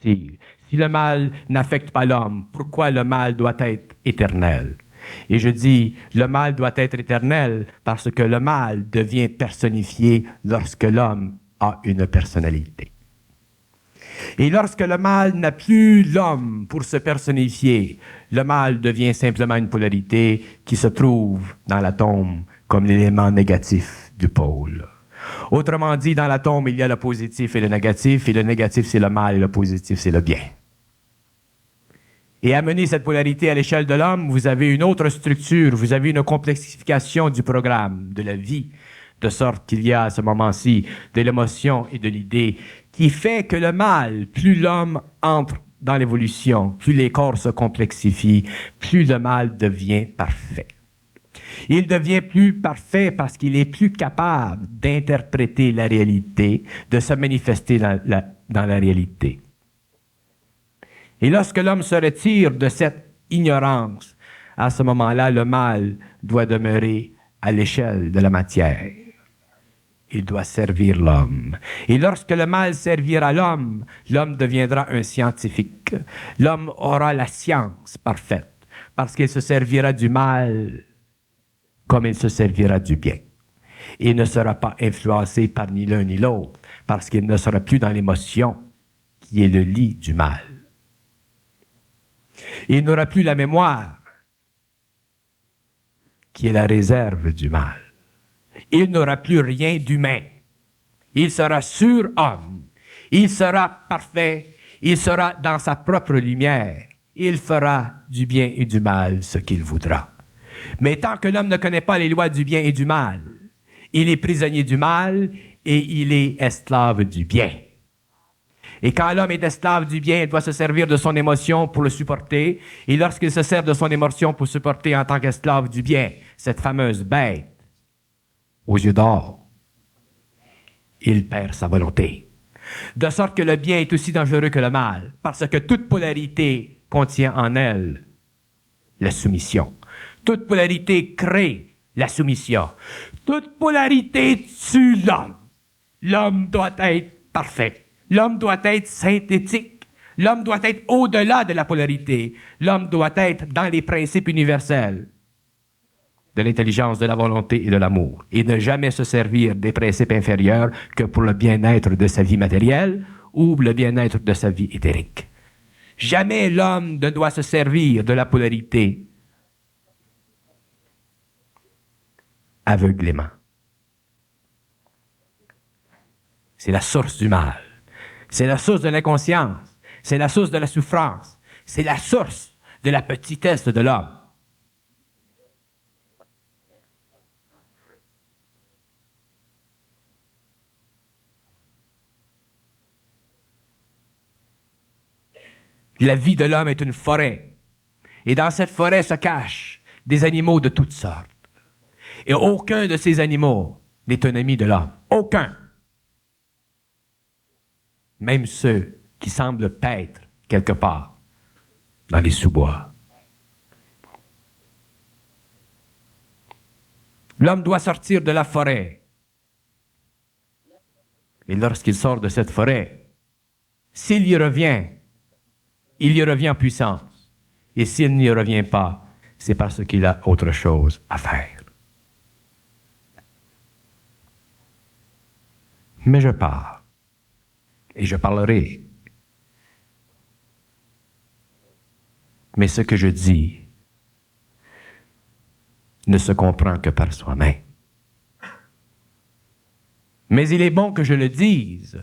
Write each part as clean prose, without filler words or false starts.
Si le mal n'affecte pas l'homme, pourquoi le mal doit être éternel? Et je dis, le mal doit être éternel parce que le mal devient personnifié lorsque l'homme a une personnalité. Et lorsque le mal n'a plus l'homme pour se personnifier, le mal devient simplement une polarité qui se trouve dans l'atome comme l'élément négatif du pôle. Autrement dit, dans l'atome, il y a le positif et le négatif c'est le mal et le positif c'est le bien. Et amener cette polarité à l'échelle de l'homme, vous avez une autre structure, vous avez une complexification du programme, de la vie, de sorte qu'il y a à ce moment-ci de l'émotion et de l'idée qui fait que le mal, plus l'homme entre dans l'évolution, plus les corps se complexifient, plus le mal devient parfait. Il devient plus parfait parce qu'il est plus capable d'interpréter la réalité, de se manifester dans la réalité. Et lorsque l'homme se retire de cette ignorance, à ce moment-là, le mal doit demeurer à l'échelle de la matière. Il doit servir l'homme. Et lorsque le mal servira l'homme, l'homme deviendra un scientifique. L'homme aura la science parfaite, parce qu'il se servira du mal comme il se servira du bien. Il ne sera pas influencé par ni l'un ni l'autre, parce qu'il ne sera plus dans l'émotion qui est le lit du mal. Il n'aura plus la mémoire, qui est la réserve du mal. Il n'aura plus rien d'humain. Il sera surhomme. Il sera parfait. Il sera dans sa propre lumière. Il fera du bien et du mal ce qu'il voudra. Mais tant que l'homme ne connaît pas les lois du bien et du mal, il est prisonnier du mal et il est esclave du bien. Et quand l'homme est esclave du bien, il doit se servir de son émotion pour le supporter. Et lorsqu'il se sert de son émotion pour supporter en tant qu'esclave du bien, cette fameuse bête, aux yeux d'or, il perd sa volonté. De sorte que le bien est aussi dangereux que le mal, parce que toute polarité contient en elle la soumission. Toute polarité crée la soumission. Toute polarité tue l'homme. L'homme doit être parfait. L'homme doit être synthétique. L'homme doit être au-delà de la polarité. L'homme doit être dans les principes universels de l'intelligence, de la volonté et de l'amour. Et ne jamais se servir des principes inférieurs que pour le bien-être de sa vie matérielle ou le bien-être de sa vie éthérique. Jamais l'homme ne doit se servir de la polarité aveuglément. C'est la source du mal. C'est la source de l'inconscience. C'est la source de la souffrance. C'est la source de la petitesse de l'homme. La vie de l'homme est une forêt. Et dans cette forêt se cachent des animaux de toutes sortes. Et aucun de ces animaux n'est un ami de l'homme. Aucun. Même ceux qui semblent paître quelque part dans les sous-bois. L'homme doit sortir de la forêt. Et lorsqu'il sort de cette forêt, s'il y revient, il y revient en puissance. Et s'il n'y revient pas, c'est parce qu'il a autre chose à faire. Mais je pars. Et je parlerai. Mais ce que je dis ne se comprend que par soi-même. Mais il est bon que je le dise,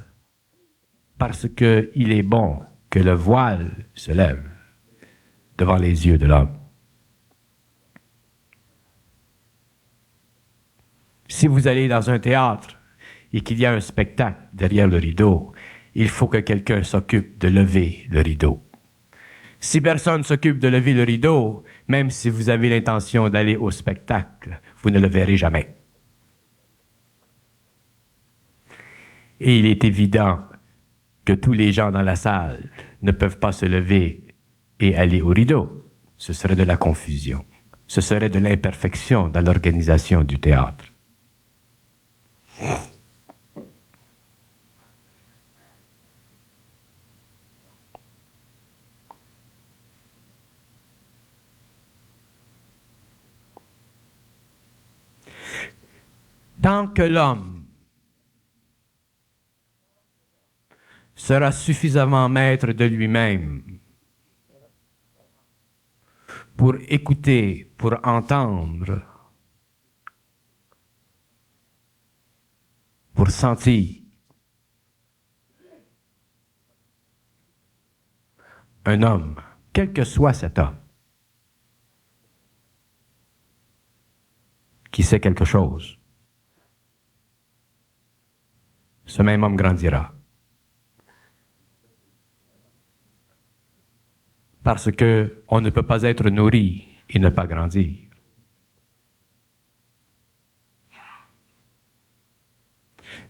parce qu'il est bon que le voile se lève devant les yeux de l'homme. Si vous allez dans un théâtre et qu'il y a un spectacle derrière le rideau, il faut que quelqu'un s'occupe de lever le rideau. Si personne s'occupe de lever le rideau, même si vous avez l'intention d'aller au spectacle, vous ne le verrez jamais. Et il est évident que tous les gens dans la salle ne peuvent pas se lever et aller au rideau. Ce serait de la confusion. Ce serait de l'imperfection dans l'organisation du théâtre. Tant que l'homme sera suffisamment maître de lui-même pour écouter, pour entendre, pour sentir, un homme, quel que soit cet homme, qui sait quelque chose, ce même homme grandira. Parce que on ne peut pas être nourri et ne pas grandir.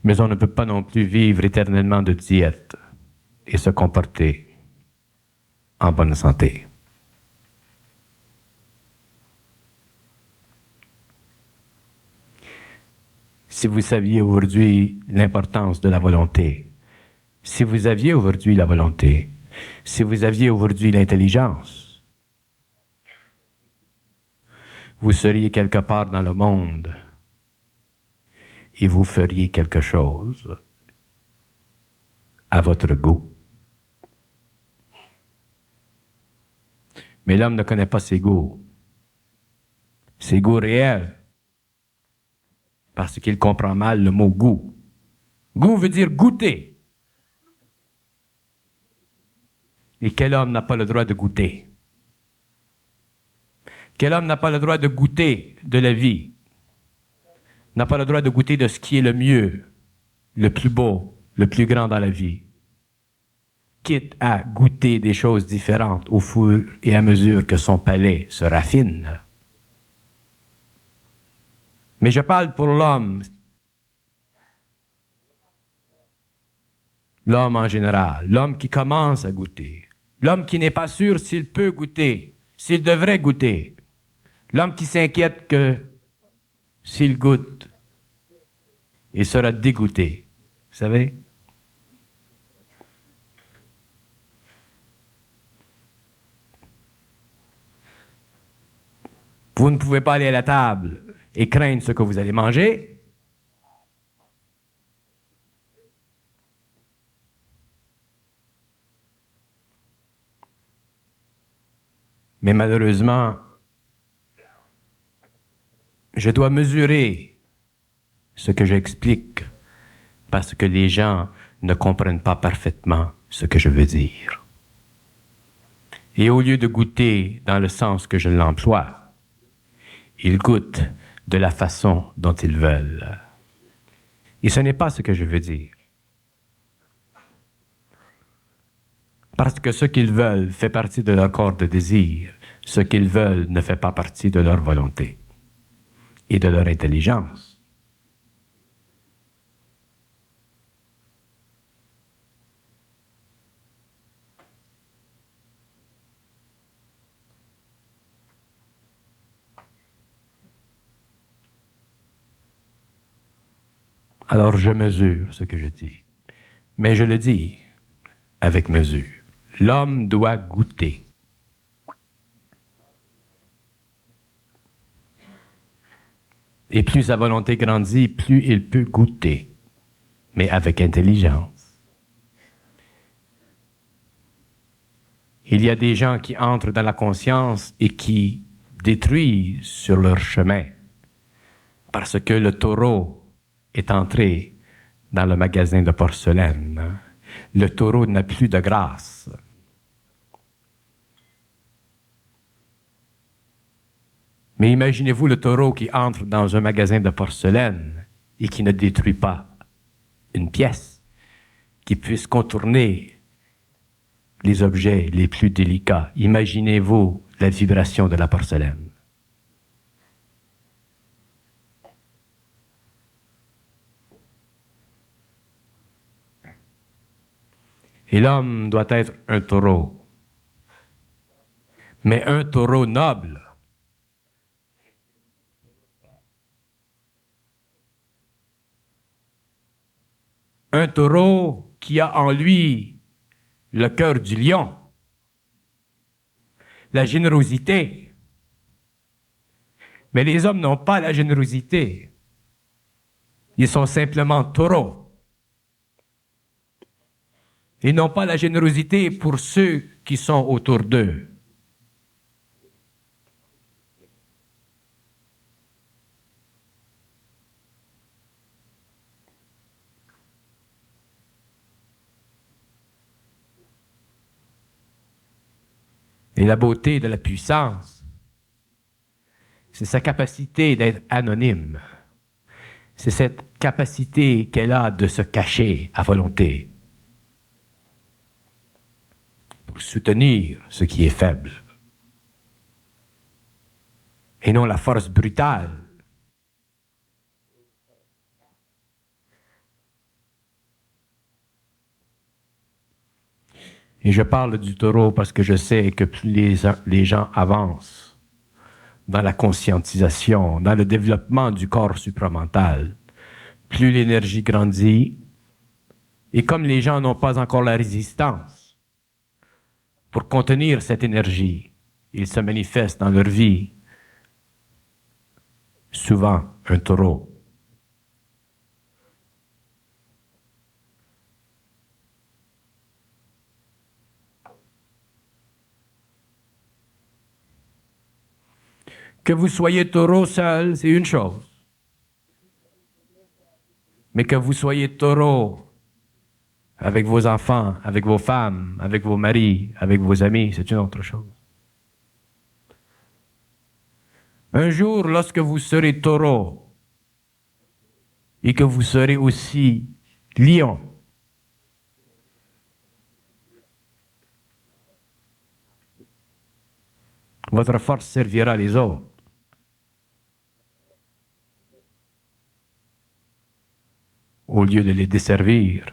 Mais on ne peut pas non plus vivre éternellement de diète et se comporter en bonne santé. Si vous saviez aujourd'hui l'importance de la volonté, si vous aviez aujourd'hui la volonté, si vous aviez aujourd'hui l'intelligence, vous seriez quelque part dans le monde et vous feriez quelque chose à votre goût. Mais l'homme ne connaît pas ses goûts réels, parce qu'il comprend mal le mot goût. Goût veut dire goûter. Et quel homme n'a pas le droit de goûter? Quel homme n'a pas le droit de goûter de la vie? N'a pas le droit de goûter de ce qui est le mieux, le plus beau, le plus grand dans la vie? Quitte à goûter des choses différentes au fur et à mesure que son palais se raffine. Mais je parle pour l'homme. L'homme en général, l'homme qui commence à goûter, l'homme qui n'est pas sûr s'il peut goûter, s'il devrait goûter, l'homme qui s'inquiète que s'il goûte, il sera dégoûté. Vous savez? Vous ne pouvez pas aller à la table et craindre ce que vous allez manger. Mais malheureusement, je dois mesurer ce que j'explique parce que les gens ne comprennent pas parfaitement ce que je veux dire. Et au lieu de goûter dans le sens que je l'emploie, ils goûtent de la façon dont ils veulent. Et ce n'est pas ce que je veux dire. Parce que ce qu'ils veulent fait partie de leur corps de désir. Ce qu'ils veulent ne fait pas partie de leur volonté et de leur intelligence. Alors je mesure ce que je dis. Mais je le dis avec mesure. L'homme doit goûter. Et plus sa volonté grandit, plus il peut goûter, mais avec intelligence. Il y a des gens qui entrent dans la conscience et qui détruisent sur leur chemin parce que le taureau est entré dans le magasin de porcelaine. Le taureau n'a plus de grâce. Mais imaginez-vous le taureau qui entre dans un magasin de porcelaine et qui ne détruit pas une pièce, qui puisse contourner les objets les plus délicats. Imaginez-vous la vibration de la porcelaine. Et l'homme doit être un taureau, mais un taureau noble. Un taureau qui a en lui le cœur du lion, la générosité. Mais les hommes n'ont pas la générosité. Ils sont simplement taureaux. Ils n'ont pas la générosité pour ceux qui sont autour d'eux. Et la beauté de la puissance, c'est sa capacité d'être anonyme. C'est cette capacité qu'elle a de se cacher à volonté pour soutenir ce qui est faible. Et non la force brutale. Et je parle du taureau parce que je sais que plus les gens avancent dans la conscientisation, dans le développement du corps supramental, plus l'énergie grandit. Et comme les gens n'ont pas encore la résistance pour contenir cette énergie, ils se manifestent dans leur vie, souvent un taureau. Que vous soyez taureau seul, c'est une chose. Mais que vous soyez taureau avec vos enfants, avec vos femmes, avec vos maris, avec vos amis, c'est une autre chose. Un jour, lorsque vous serez taureau et que vous serez aussi lion, votre force servira les autres. Au lieu de les desservir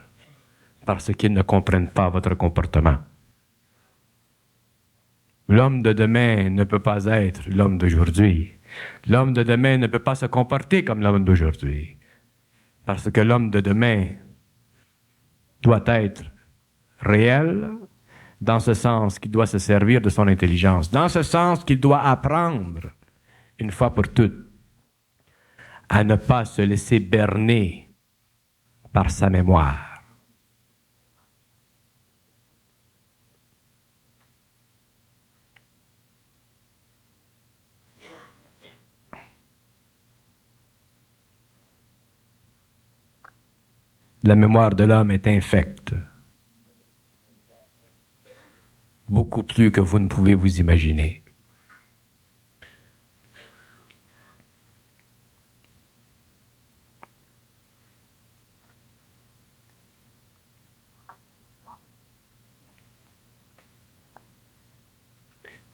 parce qu'ils ne comprennent pas votre comportement. L'homme de demain ne peut pas être l'homme d'aujourd'hui. L'homme de demain ne peut pas se comporter comme l'homme d'aujourd'hui. Parce que l'homme de demain doit être réel, dans ce sens qu'il doit se servir de son intelligence, dans ce sens qu'il doit apprendre, une fois pour toutes, à ne pas se laisser berner par sa mémoire. La mémoire de l'homme est infecte, beaucoup plus que vous ne pouvez vous imaginer.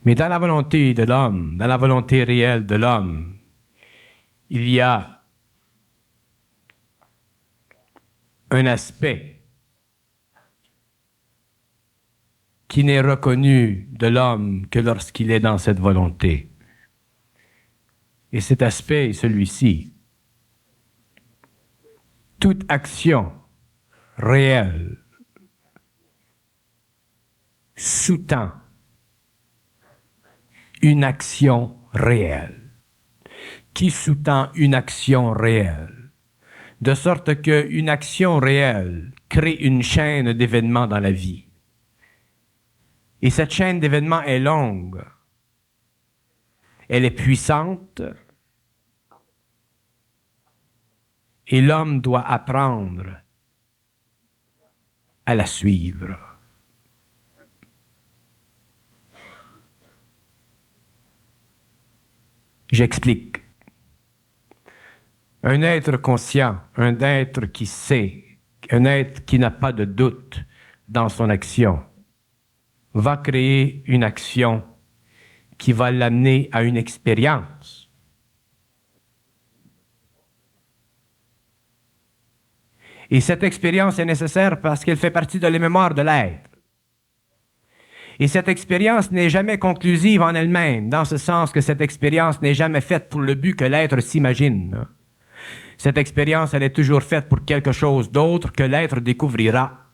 Mais dans la volonté de l'homme, dans la volonté réelle de l'homme, il y a un aspect qui n'est reconnu de l'homme que lorsqu'il est dans cette volonté. Et cet aspect est celui-ci. Toute action réelle sous-tend une action réelle, qui sous-tend une action réelle, de sorte qu'une action réelle crée une chaîne d'événements dans la vie. Et cette chaîne d'événements est longue, elle est puissante, et l'homme doit apprendre à la suivre. J'explique. Un être conscient, un être qui sait, un être qui n'a pas de doute dans son action, va créer une action qui va l'amener à une expérience. Et cette expérience est nécessaire parce qu'elle fait partie de la mémoire de l'être. Et cette expérience n'est jamais conclusive en elle-même, dans ce sens que cette expérience n'est jamais faite pour le but que l'être s'imagine. Cette expérience, elle est toujours faite pour quelque chose d'autre que l'être découvrira.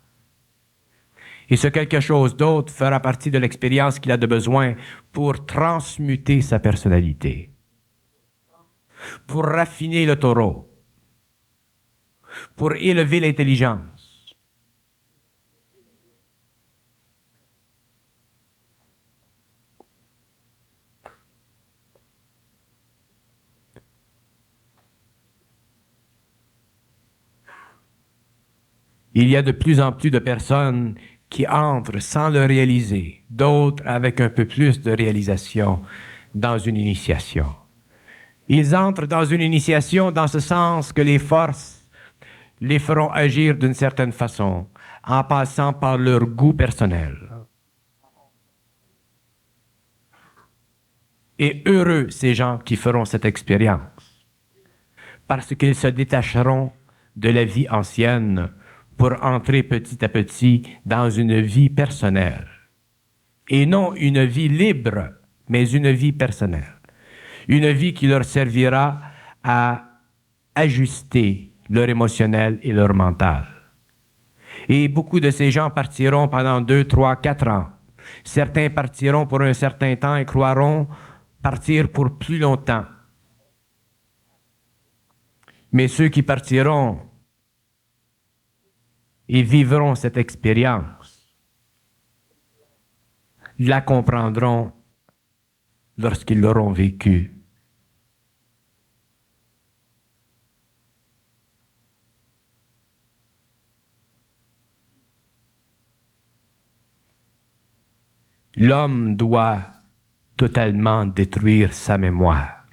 Et ce quelque chose d'autre fera partie de l'expérience qu'il a de besoin pour transmuter sa personnalité, pour raffiner le taureau. pour élever l'intelligence. Il y a de plus en plus de personnes qui entrent sans le réaliser, d'autres avec un peu plus de réalisation dans une initiation. Ils entrent dans une initiation dans ce sens que les forces les feront agir d'une certaine façon, en passant par leur goût personnel. Et heureux ces gens qui feront cette expérience, parce qu'ils se détacheront de la vie ancienne pour entrer petit à petit dans une vie personnelle. Et non une vie libre, mais une vie personnelle. Une vie qui leur servira à ajuster leur émotionnel et leur mental. Et beaucoup de ces gens partiront pendant 2, 3, 4 ans. Certains partiront pour un certain temps et croiront partir pour plus longtemps. Mais ceux qui partiront et vivront cette expérience la comprendront lorsqu'ils l'auront vécue. L'homme doit totalement détruire sa mémoire.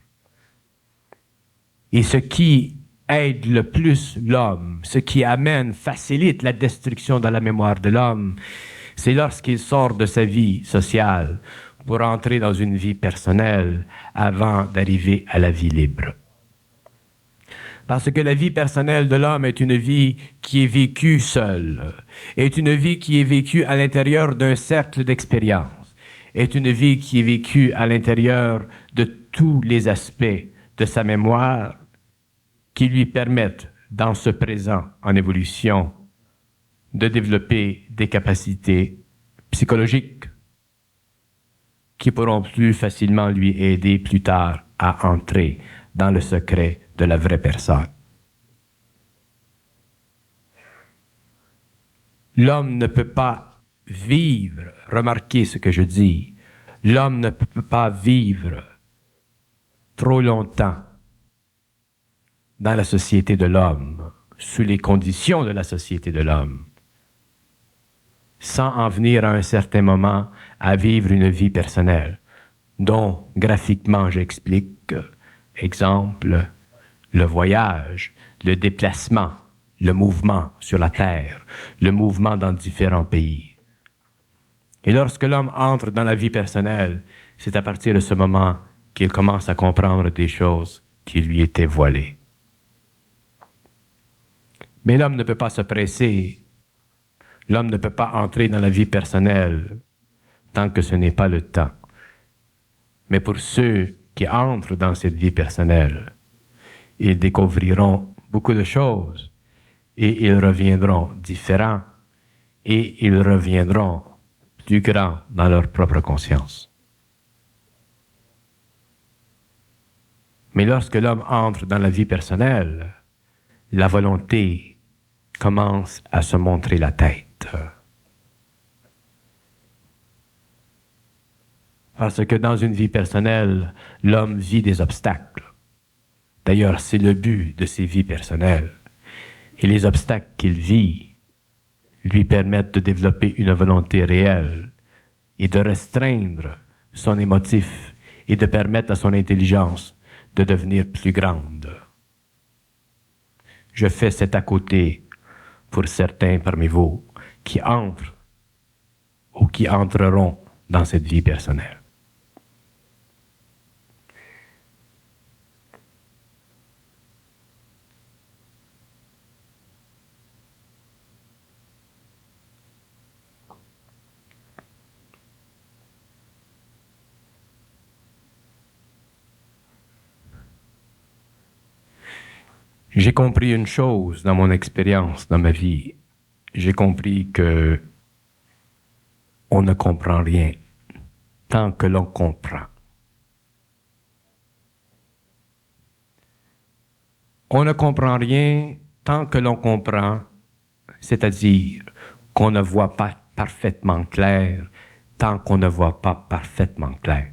Et ce qui aide le plus l'homme, ce qui facilite la destruction de la mémoire de l'homme, c'est lorsqu'il sort de sa vie sociale pour entrer dans une vie personnelle avant d'arriver à la vie libre. Parce que la vie personnelle de l'homme est une vie qui est vécue seule, est une vie qui est vécue à l'intérieur d'un cercle d'expérience, est une vie qui est vécue à l'intérieur de tous les aspects de sa mémoire qui lui permettent, dans ce présent en évolution, de développer des capacités psychologiques qui pourront plus facilement lui aider plus tard à entrer dans le secret de la vraie personne. L'homme ne peut pas vivre, remarquez ce que je dis, l'homme ne peut pas vivre trop longtemps dans la société de l'homme, sous les conditions de la société de l'homme, sans en venir à un certain moment à vivre une vie personnelle, dont graphiquement j'explique, exemple, le voyage, le déplacement, le mouvement sur la terre, le mouvement dans différents pays. Et lorsque l'homme entre dans la vie personnelle, c'est à partir de ce moment qu'il commence à comprendre des choses qui lui étaient voilées. Mais l'homme ne peut pas se presser. L'homme ne peut pas entrer dans la vie personnelle tant que ce n'est pas le temps. Mais pour ceux qui entrent dans cette vie personnelle, ils découvriront beaucoup de choses et ils reviendront différents et ils reviendront plus grands dans leur propre conscience. Mais lorsque l'homme entre dans la vie personnelle, la volonté commence à se montrer la tête. Parce que dans une vie personnelle, l'homme vit des obstacles. D'ailleurs, c'est le but de ces vies personnelles. Et les obstacles qu'il vit lui permettent de développer une volonté réelle et de restreindre son émotif et de permettre à son intelligence de devenir plus grande. Je fais cet à côté pour certains parmi vous qui entrent ou qui entreront dans cette vie personnelle. J'ai compris une chose dans mon expérience, dans ma vie. J'ai compris que on ne comprend rien tant que l'on comprend. On ne comprend rien tant que l'on comprend, c'est-à-dire qu'on ne voit pas parfaitement clair, tant qu'on ne voit pas parfaitement clair.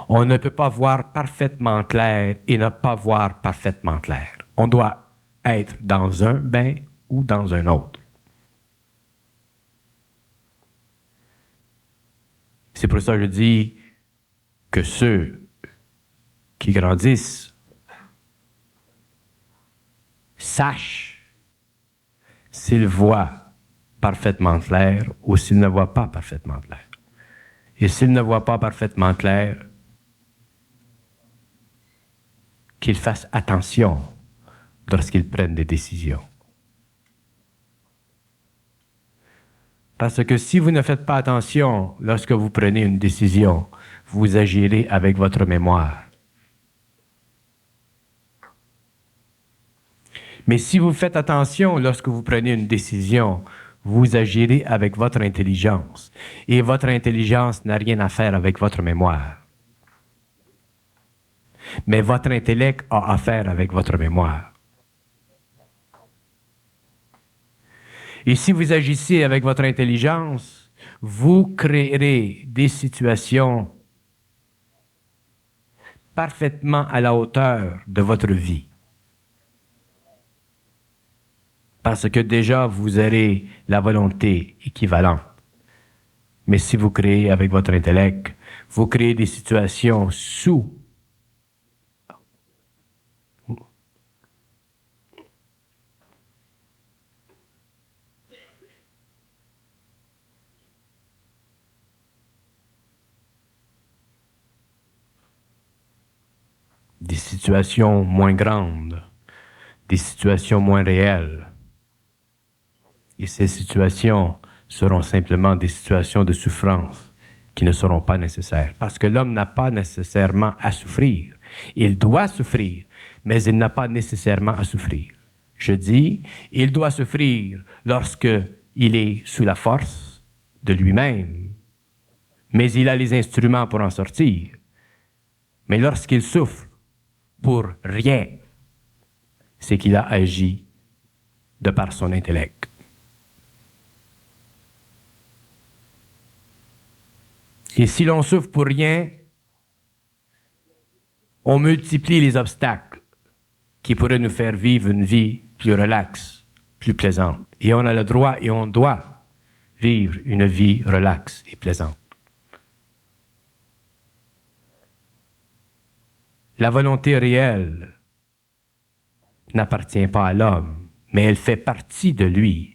On ne peut pas voir parfaitement clair et ne pas voir parfaitement clair. On doit être dans un bain ou dans un autre. C'est pour ça que je dis que ceux qui grandissent sachent s'ils voient parfaitement clair ou s'ils ne voient pas parfaitement clair. Et s'ils ne voient pas parfaitement clair, qu'ils fassent attention lorsqu'ils prennent des décisions. Parce que si vous ne faites pas attention lorsque vous prenez une décision, vous agirez avec votre mémoire. Mais si vous faites attention lorsque vous prenez une décision, vous agirez avec votre intelligence. Et votre intelligence n'a rien à faire avec votre mémoire. Mais votre intellect a affaire avec votre mémoire. Et si vous agissez avec votre intelligence, vous créerez des situations parfaitement à la hauteur de votre vie. Parce que déjà, vous aurez la volonté équivalente. Mais si vous créez avec votre intellect, vous créez des situations sous des situations moins grandes, des situations moins réelles. Et ces situations seront simplement des situations de souffrance qui ne seront pas nécessaires. Parce que l'homme n'a pas nécessairement à souffrir. Il doit souffrir, mais il n'a pas nécessairement à souffrir. Je dis, il doit souffrir lorsque il est sous la force de lui-même, mais il a les instruments pour en sortir. Mais lorsqu'il souffre pour rien, c'est qu'il a agi de par son intellect. Et si l'on souffre pour rien, on multiplie les obstacles qui pourraient nous faire vivre une vie plus relaxe, plus plaisante. Et on a le droit et on doit vivre une vie relaxe et plaisante. La volonté réelle n'appartient pas à l'homme, mais elle fait partie de lui.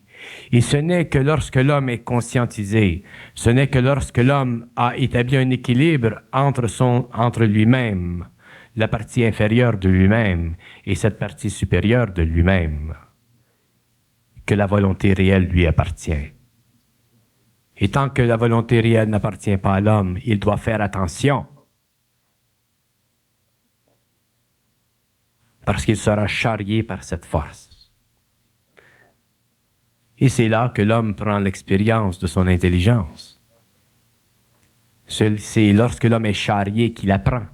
Et ce n'est que lorsque l'homme est conscientisé, ce n'est que lorsque l'homme a établi un équilibre entre lui-même, la partie inférieure de lui-même, et cette partie supérieure de lui-même, que la volonté réelle lui appartient. Et tant que la volonté réelle n'appartient pas à l'homme, il doit faire attention, parce qu'il sera charrié par cette force. Et c'est là que l'homme prend l'expérience de son intelligence. C'est lorsque l'homme est charrié qu'il apprend.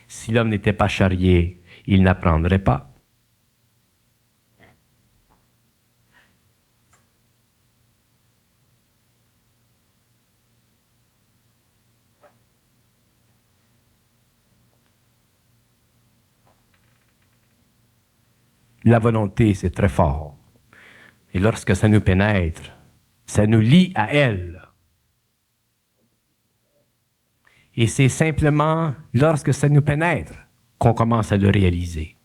Si l'homme n'était pas charrié, il n'apprendrait pas. La volonté, c'est très fort. Et lorsque ça nous pénètre, ça nous lie à elle. Et c'est simplement lorsque ça nous pénètre qu'on commence à le réaliser.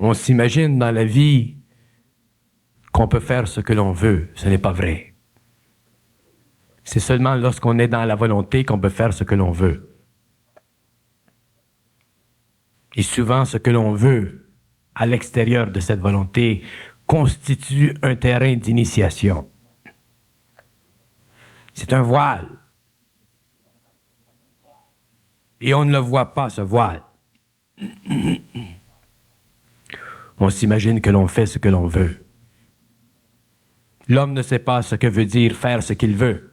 On s'imagine dans la vie qu'on peut faire ce que l'on veut. Ce n'est pas vrai. C'est seulement lorsqu'on est dans la volonté qu'on peut faire ce que l'on veut. Et souvent, ce que l'on veut à l'extérieur de cette volonté constitue un terrain d'initiation. C'est un voile. Et on ne le voit pas, ce voile. On s'imagine que l'on fait ce que l'on veut. L'homme ne sait pas ce que veut dire faire ce qu'il veut.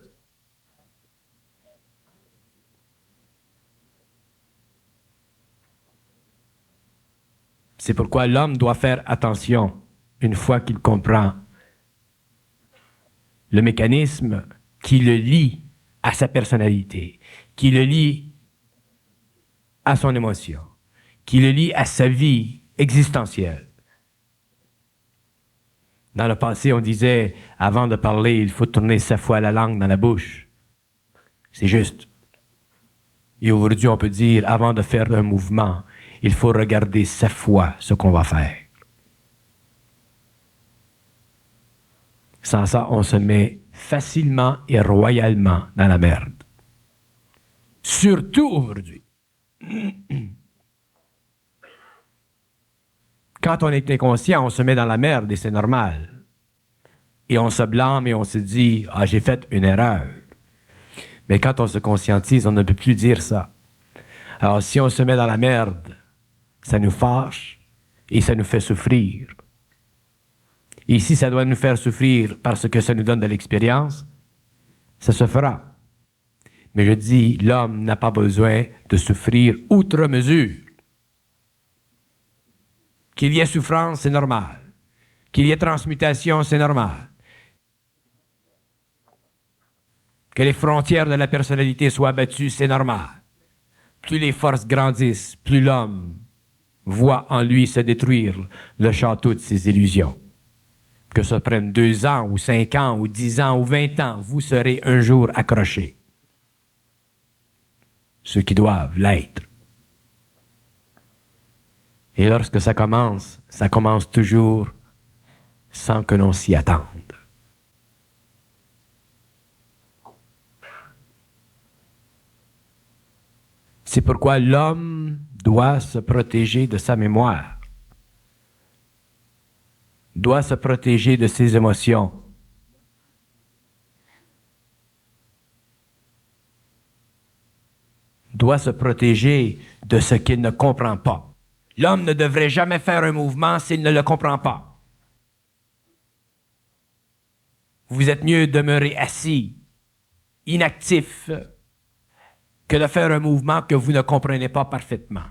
C'est pourquoi l'homme doit faire attention une fois qu'il comprend le mécanisme qui le lie à sa personnalité, qui le lie à son émotion, qui le lie à sa vie existentielle. Dans le passé, on disait, avant de parler, il faut tourner 7 fois la langue dans la bouche. C'est juste. Et aujourd'hui, on peut dire, avant de faire un mouvement, il faut regarder 7 fois ce qu'on va faire. Sans ça, on se met facilement et royalement dans la merde. Surtout aujourd'hui. Quand on est inconscient, on se met dans la merde et c'est normal. Et on se blâme et on se dit « Ah, j'ai fait une erreur ». Mais quand on se conscientise, on ne peut plus dire ça. Alors si on se met dans la merde, ça nous fâche et ça nous fait souffrir. Et si ça doit nous faire souffrir parce que ça nous donne de l'expérience, ça se fera. Mais je dis, l'homme n'a pas besoin de souffrir outre mesure. Qu'il y ait souffrance, c'est normal. Qu'il y ait transmutation, c'est normal. Que les frontières de la personnalité soient battues, c'est normal. Plus les forces grandissent, plus l'homme voit en lui se détruire le château de ses illusions. Que ça prenne 2 ans, ou 5 ans, ou 10 ans, ou 20 ans, vous serez un jour accrochés. Ceux qui doivent l'être. Et lorsque ça commence toujours sans que l'on s'y attende. C'est pourquoi l'homme doit se protéger de sa mémoire, doit se protéger de ses émotions, doit se protéger de ce qu'il ne comprend pas. L'homme ne devrait jamais faire un mouvement s'il ne le comprend pas. Vous êtes mieux demeuré assis, inactif, que de faire un mouvement que vous ne comprenez pas parfaitement.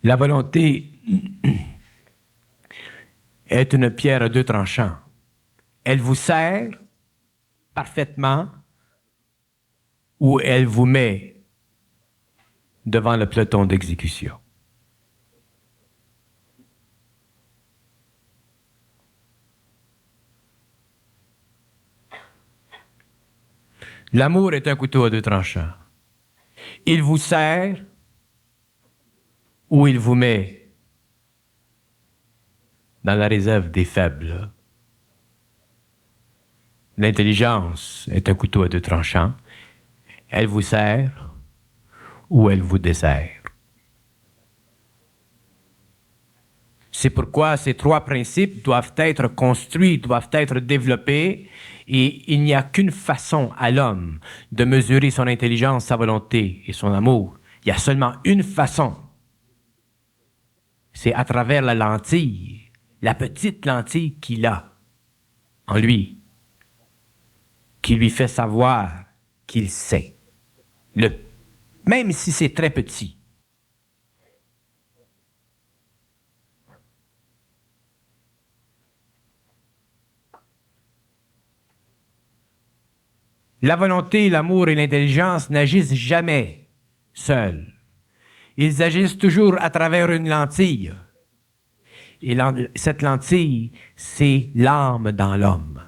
La volonté est une pierre à 2 tranchants. Elle vous sert parfaitement ou elle vous met devant le peloton d'exécution. L'amour est un couteau à 2 tranchants. Il vous sert ou il vous met dans la réserve des faibles. L'intelligence est un couteau à 2 tranchants. Elle vous sert ou elle vous dessert. C'est pourquoi ces 3 principes doivent être construits, doivent être développés, et il n'y a qu'une façon à l'homme de mesurer son intelligence, sa volonté et son amour. Il y a seulement une façon. C'est à travers la lentille, la petite lentille qu'il a en lui, qui lui fait savoir qu'il sait. Même si c'est très petit. La volonté, l'amour et l'intelligence n'agissent jamais seuls. Ils agissent toujours à travers une lentille. Et cette lentille, c'est l'âme dans l'homme.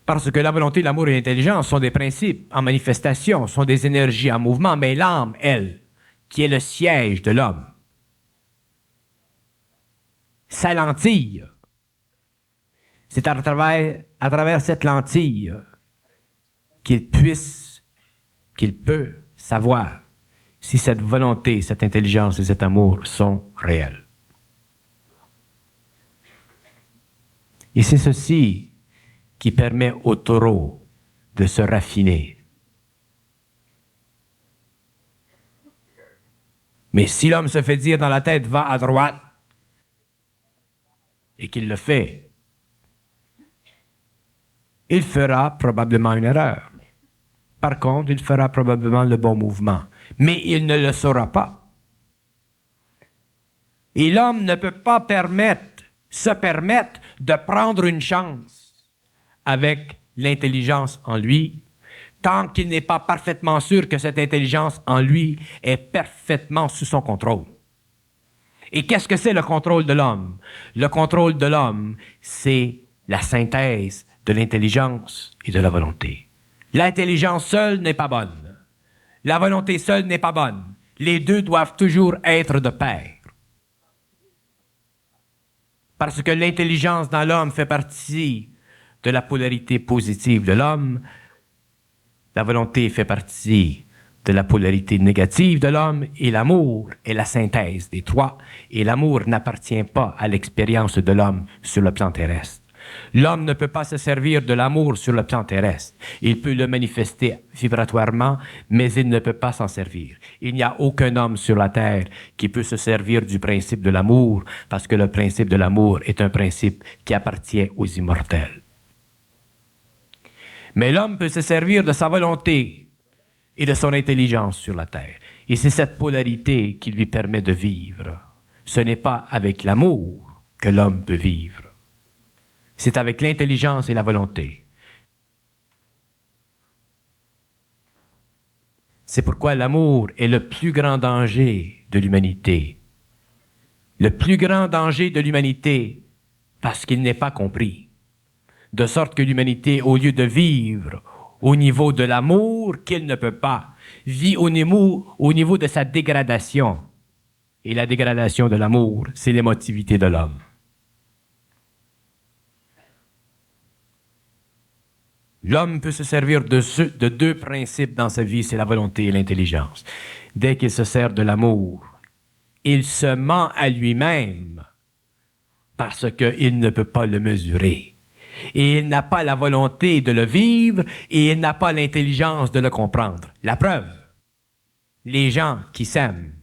Parce que la volonté, l'amour et l'intelligence sont des principes en manifestation, sont des énergies en mouvement, mais l'âme, elle, qui est le siège de l'homme. Sa lentille. C'est à travers cette lentille qu'il peut savoir si cette volonté, cette intelligence et cet amour sont réels. Et c'est ceci qui permet au taureau de se raffiner. Mais si l'homme se fait dire dans la tête, va à droite, et qu'il le fait, il fera probablement une erreur. Par contre, il fera probablement le bon mouvement. Mais il ne le saura pas. Et l'homme ne peut pas se permettre de prendre une chance avec l'intelligence en lui, tant qu'il n'est pas parfaitement sûr que cette intelligence en lui est parfaitement sous son contrôle. Et qu'est-ce que c'est le contrôle de l'homme? Le contrôle de l'homme, c'est la synthèse de l'intelligence et de la volonté. L'intelligence seule n'est pas bonne. La volonté seule n'est pas bonne. Les deux doivent toujours être de pair. Parce que l'intelligence dans l'homme fait partie de la polarité positive de l'homme. La volonté fait partie de la polarité négative de l'homme et l'amour est la synthèse des trois. Et l'amour n'appartient pas à l'expérience de l'homme sur le plan terrestre. L'homme ne peut pas se servir de l'amour sur le plan terrestre. Il peut le manifester vibratoirement, mais il ne peut pas s'en servir. Il n'y a aucun homme sur la terre qui peut se servir du principe de l'amour, parce que le principe de l'amour est un principe qui appartient aux immortels. Mais l'homme peut se servir de sa volonté et de son intelligence sur la terre. Et c'est cette polarité qui lui permet de vivre. Ce n'est pas avec l'amour que l'homme peut vivre. C'est avec l'intelligence et la volonté. C'est pourquoi l'amour est le plus grand danger de l'humanité. Le plus grand danger de l'humanité parce qu'il n'est pas compris. De sorte que l'humanité, au lieu de vivre au niveau de l'amour qu'il ne peut pas, vit au niveau de sa dégradation. Et la dégradation de l'amour, c'est l'émotivité de l'homme. L'homme peut se servir de deux principes dans sa vie, c'est la volonté et l'intelligence. Dès qu'il se sert de l'amour, il se ment à lui-même parce qu'il ne peut pas le mesurer. Et il n'a pas la volonté de le vivre et il n'a pas l'intelligence de le comprendre. La preuve, les gens qui s'aiment,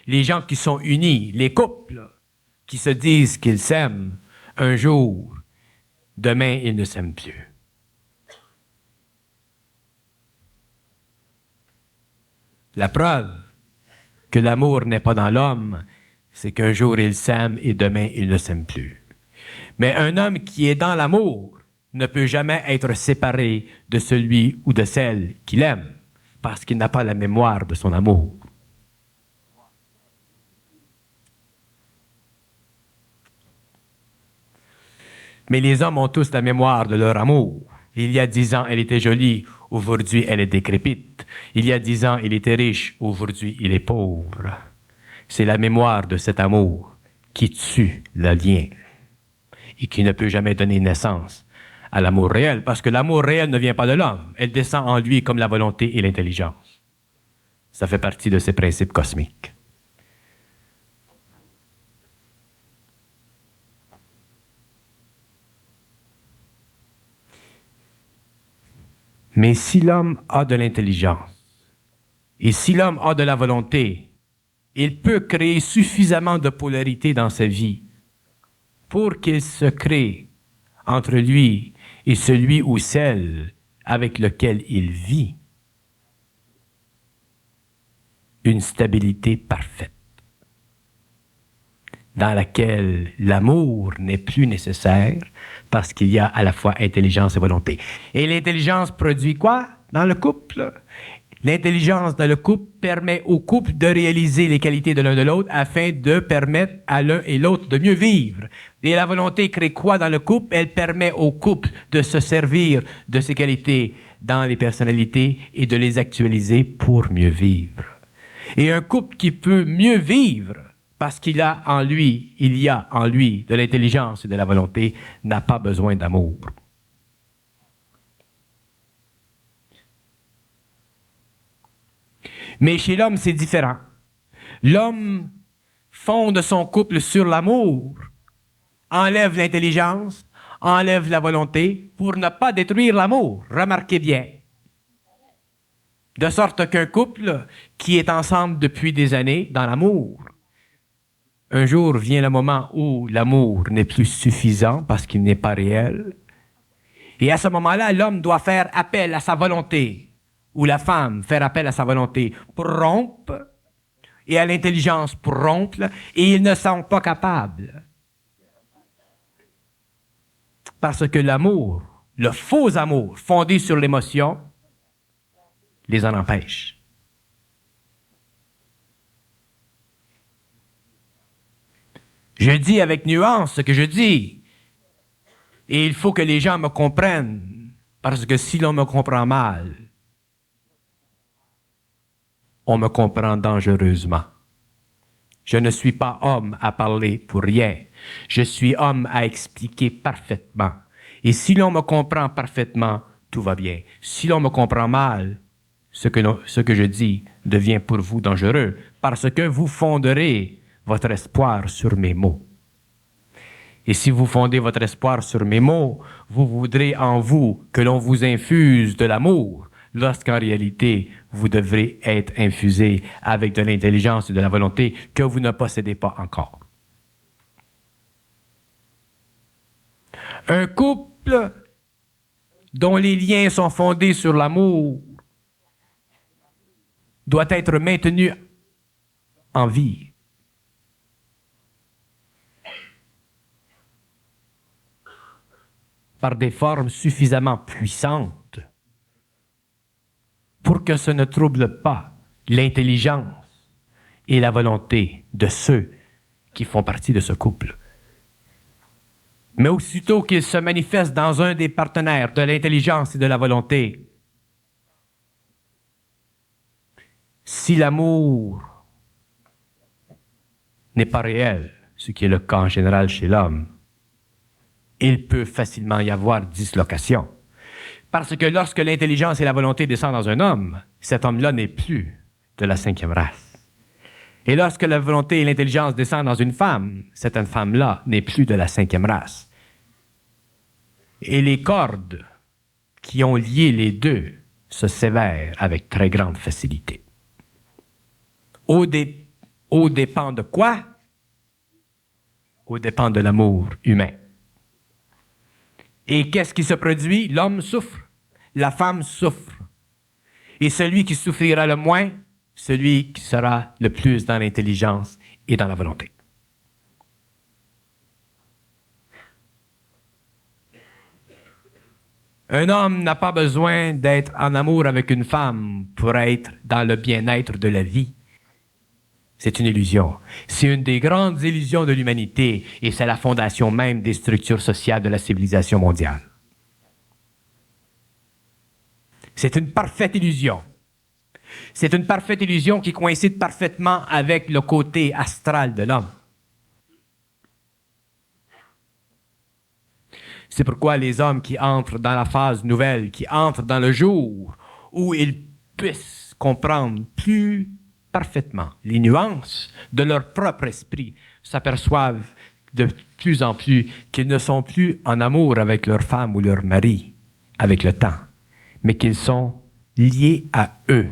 les gens qui sont unis, les couples qui se disent qu'ils s'aiment, un jour, demain, ils ne s'aiment plus. La preuve que l'amour n'est pas dans l'homme, c'est qu'un jour il s'aime et demain il ne s'aime plus. Mais un homme qui est dans l'amour ne peut jamais être séparé de celui ou de celle qu'il aime, parce qu'il n'a pas la mémoire de son amour. Mais les hommes ont tous la mémoire de leur amour. Il y a 10 ans, elle était jolie. Aujourd'hui, elle est décrépite. Il y a 10 ans, il était riche. Aujourd'hui, il est pauvre. C'est la mémoire de cet amour qui tue le lien et qui ne peut jamais donner naissance à l'amour réel, parce que l'amour réel ne vient pas de l'homme. Elle descend en lui comme la volonté et l'intelligence. Ça fait partie de ces principes cosmiques. Mais si l'homme a de l'intelligence et si l'homme a de la volonté, il peut créer suffisamment de polarité dans sa vie pour qu'il se crée entre lui et celui ou celle avec lequel il vit une stabilité parfaite, dans laquelle l'amour n'est plus nécessaire parce qu'il y a à la fois intelligence et volonté. Et l'intelligence produit quoi dans le couple? L'intelligence dans le couple permet au couple de réaliser les qualités de l'un de l'autre afin de permettre à l'un et l'autre de mieux vivre. Et la volonté crée quoi dans le couple? Elle permet au couple de se servir de ces qualités dans les personnalités et de les actualiser pour mieux vivre. Et un couple qui peut mieux vivre parce il y a en lui de l'intelligence et de la volonté, n'a pas besoin d'amour. Mais chez l'homme, c'est différent. L'homme fonde son couple sur l'amour, enlève l'intelligence, enlève la volonté pour ne pas détruire l'amour. Remarquez bien. De sorte qu'un couple qui est ensemble depuis des années dans l'amour, un jour vient le moment où l'amour n'est plus suffisant parce qu'il n'est pas réel. Et à ce moment-là, l'homme doit faire appel à sa volonté, ou la femme faire appel à sa volonté pour rompre, et à l'intelligence pour rompre, et ils ne sont pas capables. Parce que l'amour, le faux amour, fondé sur l'émotion, les en empêche. Je dis avec nuance ce que je dis. Et il faut que les gens me comprennent. Parce que si l'on me comprend mal, on me comprend dangereusement. Je ne suis pas homme à parler pour rien. Je suis homme à expliquer parfaitement. Et si l'on me comprend parfaitement, tout va bien. Si l'on me comprend mal, ce que je dis devient pour vous dangereux, parce que vous fonderez votre espoir sur mes mots. Et si vous fondez votre espoir sur mes mots, vous voudrez en vous que l'on vous infuse de l'amour, lorsqu'en réalité, vous devrez être infusé avec de l'intelligence et de la volonté que vous ne possédez pas encore. Un couple dont les liens sont fondés sur l'amour doit être maintenu en vie. Par des formes suffisamment puissantes pour que ce ne trouble pas l'intelligence et la volonté de ceux qui font partie de ce couple. Mais aussitôt qu'il se manifeste dans un des partenaires de l'intelligence et de la volonté, si l'amour n'est pas réel, ce qui est le cas en général chez l'homme, il peut facilement y avoir dislocation. Parce que lorsque l'intelligence et la volonté descendent dans un homme, cet homme-là n'est plus de la 5e race. Et lorsque la volonté et l'intelligence descendent dans une femme, cette femme-là n'est plus de la 5e race. Et les cordes qui ont lié les deux se sévèrent avec très grande facilité. Au dépend de quoi? Au dépend de l'amour humain. Et qu'est-ce qui se produit? L'homme souffre, la femme souffre. Et celui qui souffrira le moins, celui qui sera le plus dans l'intelligence et dans la volonté. Un homme n'a pas besoin d'être en amour avec une femme pour être dans le bien-être de la vie. C'est une illusion. C'est une des grandes illusions de l'humanité et c'est la fondation même des structures sociales de la civilisation mondiale. C'est une parfaite illusion. C'est une parfaite illusion qui coïncide parfaitement avec le côté astral de l'homme. C'est pourquoi les hommes qui entrent dans la phase nouvelle, qui entrent dans le jour où ils puissent comprendre plus parfaitement les nuances de leur propre esprit, s'aperçoivent de plus en plus qu'ils ne sont plus en amour avec leur femme ou leur mari avec le temps, mais qu'ils sont liés à eux,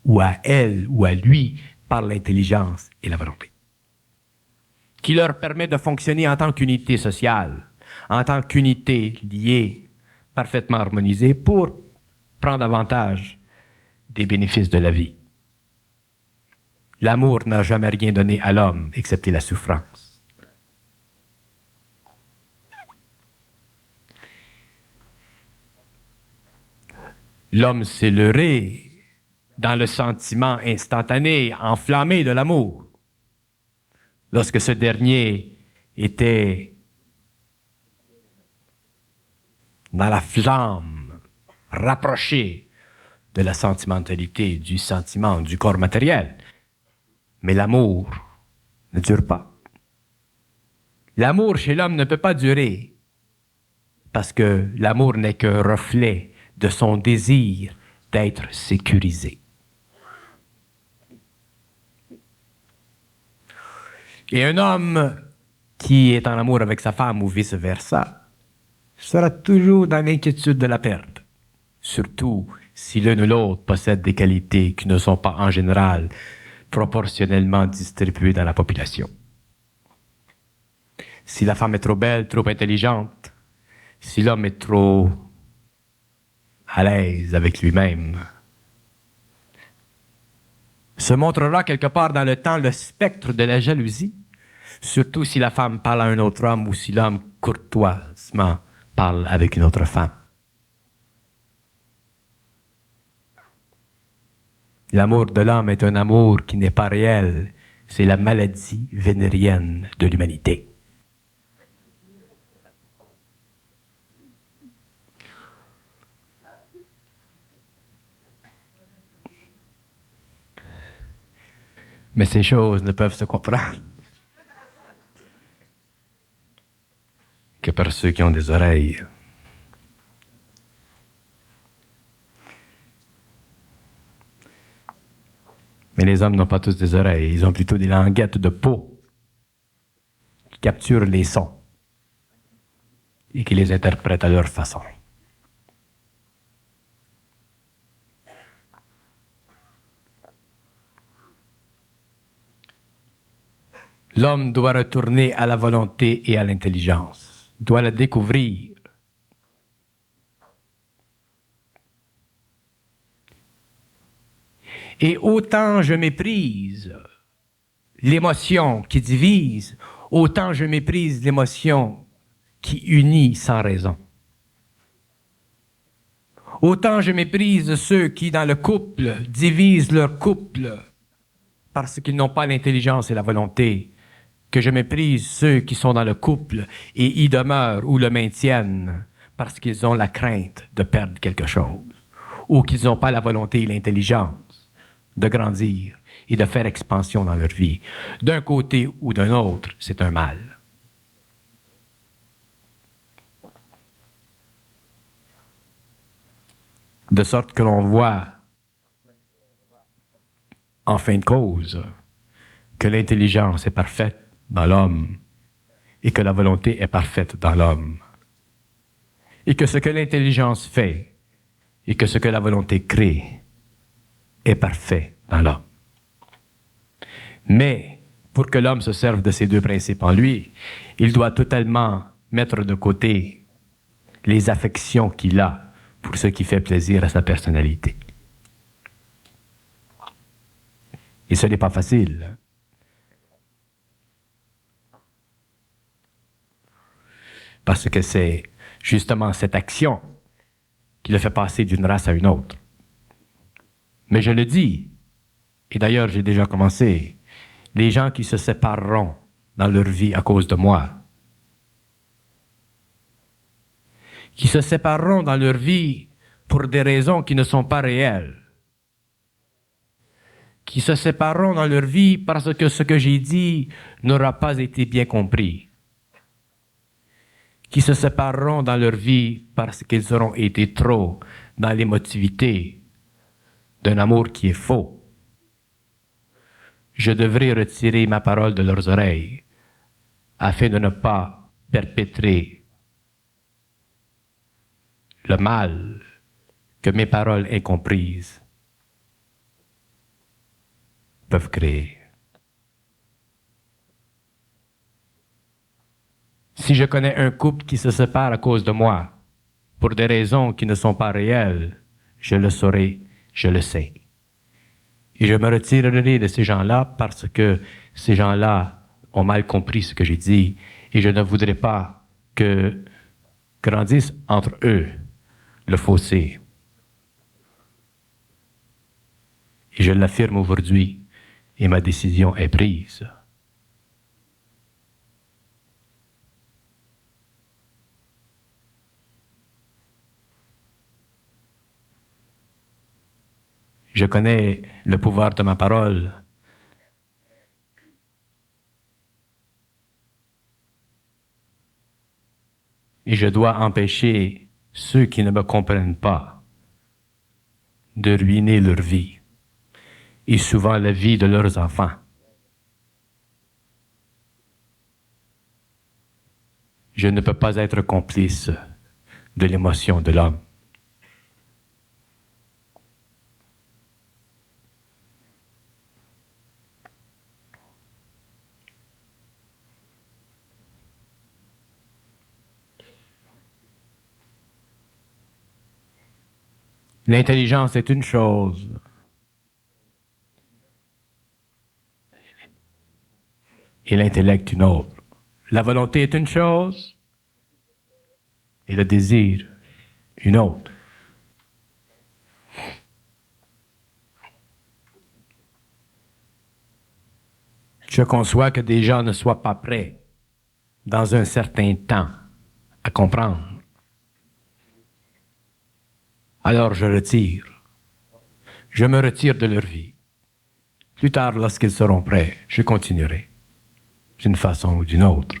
ou à elle, ou à lui, par l'intelligence et la volonté, qui leur permet de fonctionner en tant qu'unité sociale, en tant qu'unité liée, parfaitement harmonisée, pour prendre avantage des bénéfices de la vie. L'amour n'a jamais rien donné à l'homme, excepté la souffrance. L'homme s'est leurré dans le sentiment instantané, enflammé de l'amour, lorsque ce dernier était dans la flamme rapprochée de la sentimentalité, du sentiment, du corps matériel. Mais l'amour ne dure pas. L'amour chez l'homme ne peut pas durer parce que l'amour n'est qu'un reflet de son désir d'être sécurisé. Et un homme qui est en amour avec sa femme ou vice-versa sera toujours dans l'inquiétude de la perte, surtout si l'un ou l'autre possède des qualités qui ne sont pas en général proportionnellement distribuées dans la population. Si la femme est trop belle, trop intelligente, si l'homme est trop à l'aise avec lui-même, se montrera quelque part dans le temps le spectre de la jalousie, surtout si la femme parle à un autre homme ou si l'homme courtoisement parle avec une autre femme. L'amour de l'homme est un amour qui n'est pas réel, c'est la maladie vénérienne de l'humanité. Mais ces choses ne peuvent se comprendre que par ceux qui ont des oreilles. Mais les hommes n'ont pas tous des oreilles, ils ont plutôt des languettes de peau qui capturent les sons et qui les interprètent à leur façon. L'homme doit retourner à la volonté et à l'intelligence, doit la découvrir. Et autant je méprise l'émotion qui divise, autant je méprise l'émotion qui unit sans raison. Autant je méprise ceux qui, dans le couple, divisent leur couple parce qu'ils n'ont pas l'intelligence et la volonté, que je méprise ceux qui sont dans le couple et y demeurent ou le maintiennent parce qu'ils ont la crainte de perdre quelque chose, ou qu'ils n'ont pas la volonté et l'intelligence de grandir et de faire expansion dans leur vie. D'un côté ou d'un autre, c'est un mal. De sorte que l'on voit, en fin de cause, que l'intelligence est parfaite dans l'homme et que la volonté est parfaite dans l'homme. Et que ce que l'intelligence fait et que ce que la volonté crée est parfait dans l'homme. Mais pour que l'homme se serve de ces deux principes en lui, il doit totalement mettre de côté les affections qu'il a pour ce qui fait plaisir à sa personnalité. Et ce n'est pas facile. Parce que c'est justement cette action qui le fait passer d'une race à une autre. Mais je le dis, et d'ailleurs j'ai déjà commencé, les gens qui se sépareront dans leur vie à cause de moi, qui se sépareront dans leur vie pour des raisons qui ne sont pas réelles, qui se sépareront dans leur vie parce que ce que j'ai dit n'aura pas été bien compris, qui se sépareront dans leur vie parce qu'ils auront été trop dans l'émotivité d'un amour qui est faux. Je devrais retirer ma parole de leurs oreilles afin de ne pas perpétrer le mal que mes paroles incomprises peuvent créer. Si je connais un couple qui se sépare à cause de moi, pour des raisons qui ne sont pas réelles, je le saurai, je le sais. Et je me retirerai de ces gens-là parce que ces gens-là ont mal compris ce que j'ai dit et je ne voudrais pas que grandisse entre eux le fossé. Et je l'affirme aujourd'hui et ma décision est prise. Je connais le pouvoir de ma parole Et je dois empêcher ceux qui ne me comprennent pas de ruiner leur vie, et souvent la vie de leurs enfants. Je ne peux pas être complice de l'émotion de l'homme. L'intelligence est une chose. Et l'intellect une autre. La volonté est une chose. Et le désir une autre. Je conçois que des gens ne soient pas prêts, dans un certain temps, à comprendre. Alors je retire. Je me retire de leur vie. Plus tard, lorsqu'ils seront prêts, je continuerai, d'une façon ou d'une autre.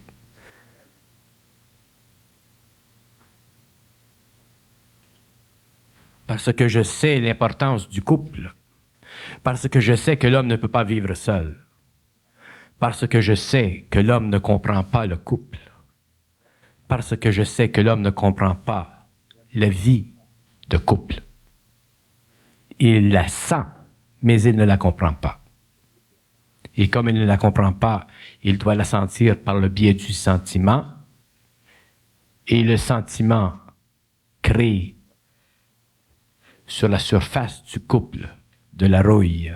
Parce que je sais l'importance du couple. Parce que je sais que l'homme ne peut pas vivre seul. Parce que je sais que l'homme ne comprend pas le couple. Parce que je sais que l'homme ne comprend pas la vie de couple. Il la sent, mais il ne la comprend pas. Et comme il ne la comprend pas, il doit la sentir par le biais du sentiment. Et le sentiment crée sur la surface du couple de la rouille.